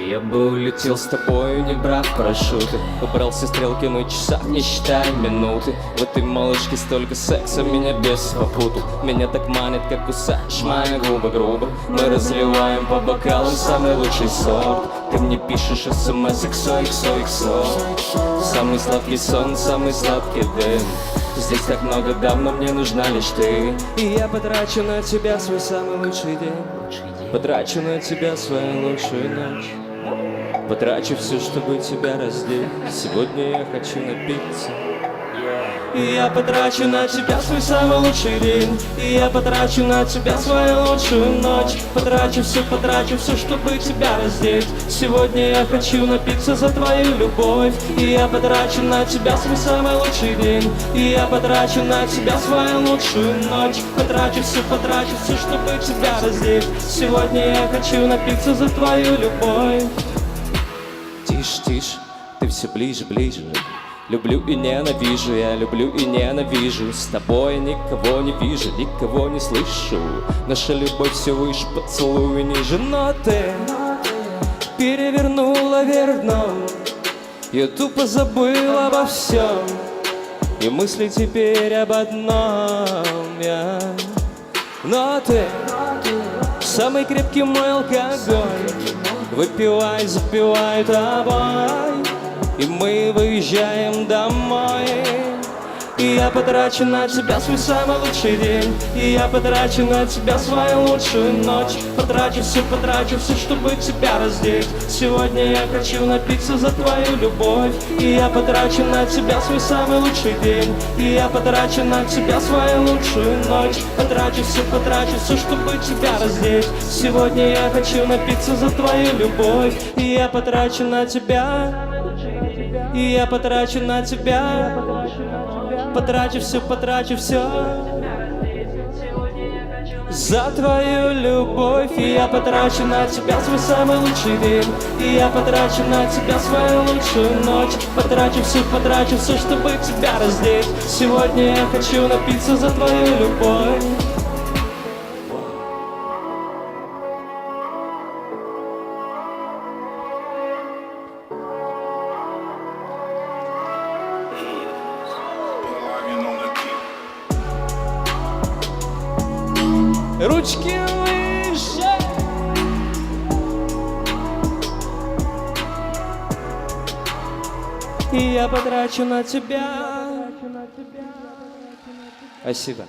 Я бы улетел с тобой, не брав парашюты. Убрался стрелки на часах, не считая минуты. В этой малышке столько секса, меня бес попутал. Меня так манит, как кусаешь мои губы грубо. Мы разливаем по бокалам самый лучший сорт. Ты мне пишешь смс XOXO. Самый сладкий сон, самый сладкий дым. Здесь так много дам, но мне нужна лишь ты. И я потрачу на тебя свой самый лучший день. Потрачу на тебя свою лучшую ночь. Потрачу все, чтобы тебя раздеть. Сегодня я хочу напиться. И я потрачу на тебя свой самый лучший день. И я потрачу на тебя свою лучшую ночь. Потрачу все, чтобы тебя раздеть. Сегодня я хочу напиться за твою любовь. И я потрачу на тебя свой самый лучший день. И я потрачу на тебя свою лучшую ночь. Потрачу все, чтобы тебя раздеть. Сегодня я хочу напиться за твою любовь. Тише, тише, ты все ближе, ближе. Люблю и ненавижу, я люблю и ненавижу. С тобой никого не вижу, никого не слышу. Наша любовь все выше, поцелуй ниже. Но ты перевернула вверх дном. Я тупо забыл обо всем. И мысли теперь об одном. Но ты самый крепкий мой алкоголь. Выпивай, запивай тобой. И мы выезжаем домой. И я потрачу на тебя свой самый лучший день. И я потрачу на тебя свою лучшую ночь. Потрачу все, чтобы тебя раздеть. Сегодня я хочу напиться за твою любовь. И я потрачу на тебя свой самый лучший день. И я потрачу на тебя свою лучшую ночь. Потрачу все, чтобы тебя раздеть. Сегодня я хочу напиться за твою любовь. И я потрачу на тебя. И я потрачу на тебя. Потрачу все за твою любовь. И я потрачу на тебя свой самый лучший день. И я потрачу на тебя свою лучшую ночь. Потрачу все, чтобы тебя раздеть. Сегодня я хочу напиться за твою любовь. Ручки выше. И я потрачу на тебя. Спасибо.